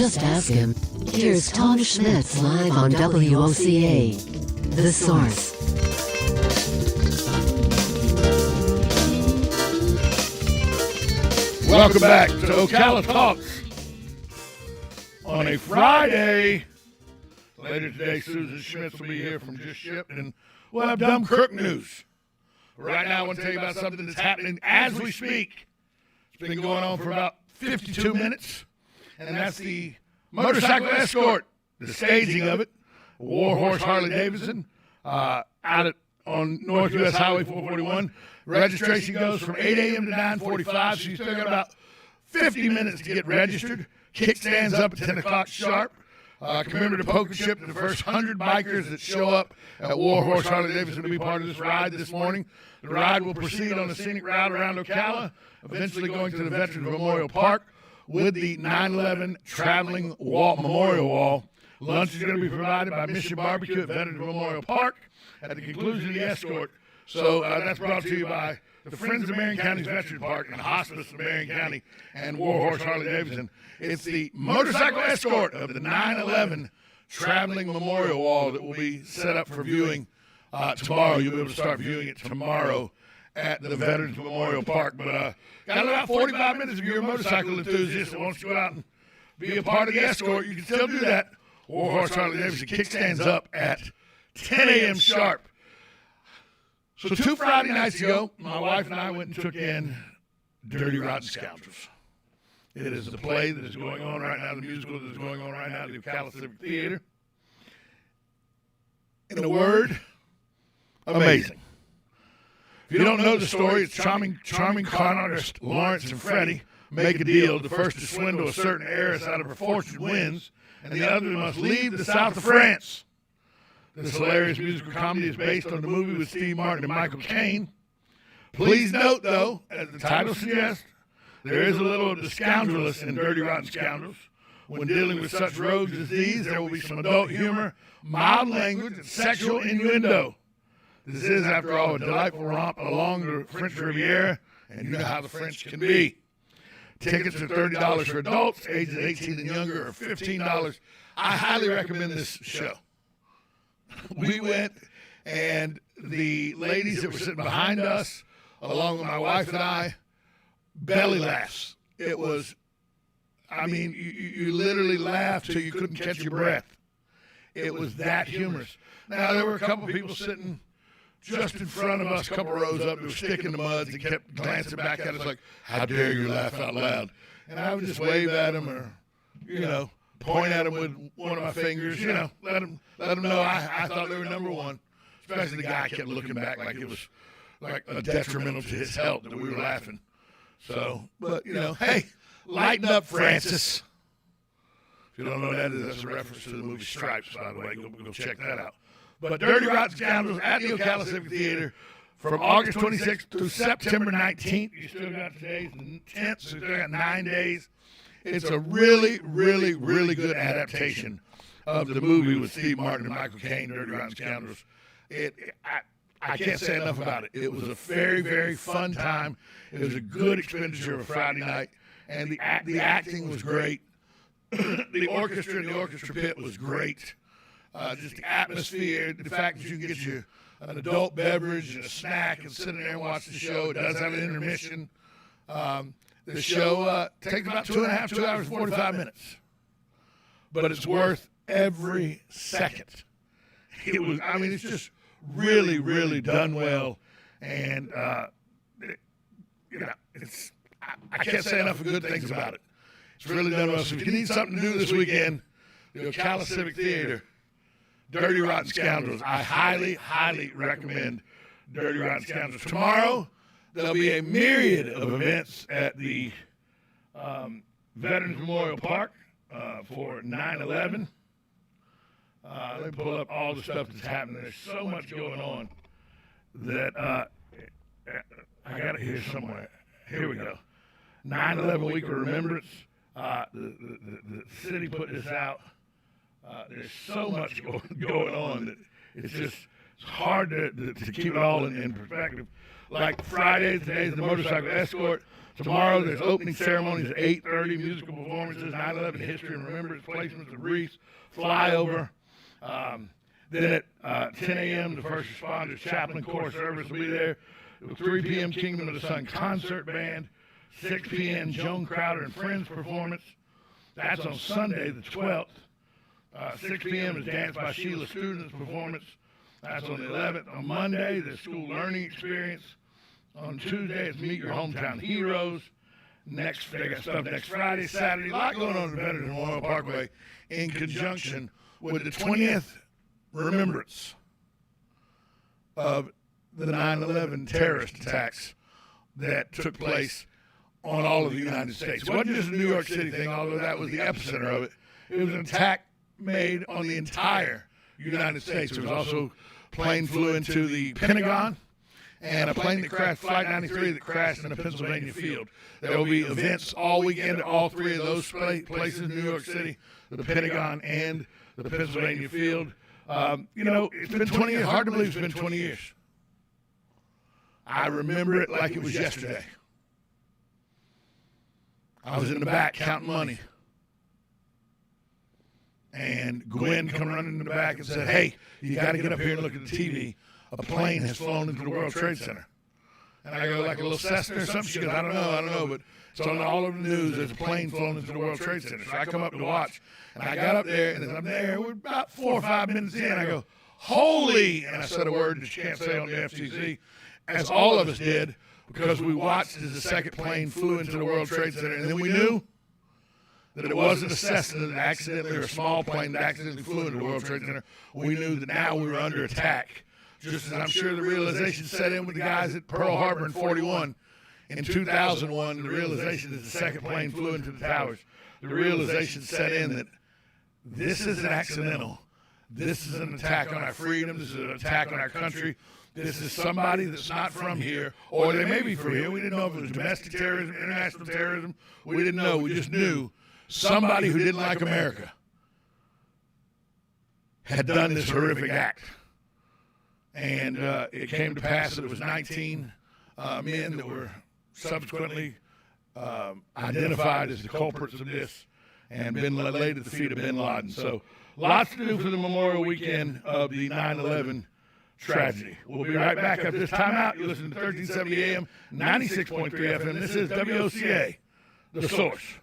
Just ask him. Here's Tom Schmitz live on WOCA, The Source. Welcome back to Ocala Talks on a Friday. Later today, Susan Schmitz will be here from Just Shipped, and we'll have Dumb Crook news. Right now, I want to tell you about something that's happening as we speak. It's been going on for about 52 minutes, and that's the motorcycle escort, the staging of it, Warhorse Harley-Davidson, out on North U.S. Highway 441. Registration goes from 8 a.m. to 9:45, so you still got about 50 minutes to get registered. Kickstands up at 10 o'clock sharp. Commemorative poker chip to the first 100 bikers that show up at Warhorse Harley-Davidson to be part of this ride this morning. The ride will proceed on a scenic route around Ocala, eventually going to the Veterans Memorial Park with the 9/11 Traveling Memorial Wall. Lunch is going to be provided by Mission Barbecue at Veterans Memorial Park at the conclusion of the escort. So that's brought to you by the Friends of Marion County's Veterans Park and Hospice of Marion County and Warhorse Harley-Davidson. It's the motorcycle escort of the 9/11 Traveling Memorial Wall that will be set up for viewing tomorrow. You'll be able to start viewing it tomorrow at the Veterans Memorial Park. But got about 45 minutes if you're a motorcycle enthusiast that wants to go out and be a part of the escort. You can still do that. Warhorse Harley-Davidson kickstands up at 10 a.m. sharp. So 2 Friday nights ago, my wife and I went and took in Dirty Rotten Scoundrels. It is the play that is going on right now, the musical that is going on right now at the Ocala Civic Theater. In a word, amazing. If you don't know the story, it's charming con artist Lawrence and Freddie make a deal. The first to swindle a certain heiress out of her fortune wins, and the other must leave the south of France. This hilarious musical comedy is based on the movie with Steve Martin and Michael Caine. Please note, though, as the title suggests, there is a little of the scoundrelous in Dirty Rotten Scoundrels. When dealing with such rogues as these, there will be some adult humor, mild language, and sexual innuendo. This is, after all, a delightful romp along the French Riviera, and you know how the French can be. Tickets are $30 for adults, ages 18 and younger, or $15. I highly recommend this show. We went, and the ladies that were sitting behind us, along with my wife and I, belly laughs. It was, I mean, you literally laughed till you couldn't catch your breath. It was that humorous. Now, there were a couple people sitting just in front of us, a couple rows up, who were sticking the muds and kept glancing back at us like, how dare you laugh out loud? And I would just wave at them or, point at them with one of my fingers, let them know I thought they were number one. Especially the guy kept looking back like it was like a detrimental to his health that we were laughing. So, but, hey, lighten up, Francis. If you don't know what that is, that's a reference to the movie Stripes, by the way. Go check that out. But Dirty Rotten Scoundrels at the Ocala Civic Theater from August 26th to September 19th. You still got today's the 10th, so you still got 9 days. It's a really, really, really good adaptation of the movie with Steve Martin and Michael Caine, Dirty Rotten Scoundrels. I can't say enough about it. It was a very, very fun time. It was a good expenditure of a Friday night, and the acting was great. The orchestra in the orchestra pit was great. Just the atmosphere, the fact that you can get you an adult beverage and a snack and sit in there and watch the show. It does have an intermission. The show takes about 2 hours and 45 minutes, but it's worth every second. It's just really, really done well, and I can't say enough of good things about it. It's really done well. So if you need something to do this weekend, the Ocala Civic Theater, Dirty Rotten Scoundrels. I highly, highly recommend Dirty Rotten Scoundrels. Tomorrow, there'll be a myriad of events at the Veterans Memorial Park for 9/11. Let me pull up all the stuff that's happening. There's so much going on that I got it here somewhere. Here we go. 9/11 Week of Remembrance. The city put this out. There's so much going on that it's just It's hard to keep it all in perspective. Like Friday, today's the motorcycle escort. Tomorrow there's opening ceremonies at 8:30, musical performances, 9/11 history and remembrance, placements of wreaths, flyover. Then at 10 a.m., the first responders chaplain corps service will be there. At 3 p.m., Kingdom of the Sun concert band. 6 p.m., Joan Crowder and Friends performance. That's on Sunday, the 12th. 6 p.m. is Dance by Sheila Students performance. That's on the 11th. On Monday, the school learning experience. On Tuesday, it's Meet Your Hometown Heroes. They got stuff next Friday, Saturday. A lot going on in Veterans Memorial Parkway in conjunction with the 20th remembrance of the 9/11 terrorist attacks that took place on all of the United States. It wasn't just a New York City thing, although that was the epicenter of it. It was an attack made on the entire United States. There was also a plane flew into the Pentagon, and a plane that crashed, Flight 93, that crashed in a Pennsylvania field. There will be events all weekend at all three of those places in New York City, the Pentagon and the Pennsylvania field. It's been 20 years. Hard to believe it's been 20 years. I remember it like it was yesterday. I was in the back counting money. And Gwen come running in the back and said, "Hey, you got to get up here and look at the TV. A plane has flown into the World Trade Center." And I go, "Like a little Cessna or something?" She goes, I don't know, but it's on all over the news. There's a plane flown into the World Trade Center. So I come up to watch, and I got up there, and as I'm there, we're about 4 or 5 minutes in, I go, "Holy," and I said a word that you can't say on the FCC, as all of us did, because we watched as the second plane flew into the World Trade Center, and then we knew that it wasn't a Cessna that accidentally, or a small plane that accidentally flew into the World Trade Center. We knew that now we were under attack. Just as I'm sure the realization set in with the guys at Pearl Harbor in 41. In 2001, the realization that the second plane flew into the towers, the realization set in that this isn't accidental. This is an attack on our freedom. This is an attack on our country. This is somebody that's not from here, or they may be from here. We didn't know if it was domestic terrorism, international terrorism. We didn't know. We just knew somebody who didn't like America had done this horrific act. And it came to pass that it was 19 men that were subsequently identified as the culprits of this and been laid at the feet of bin Laden. So lots to do for the Memorial Weekend of the 9/11 tragedy. We'll be right back after this timeout. You're listening to 1370 AM, 96.3 FM. This is WOCA, The Source.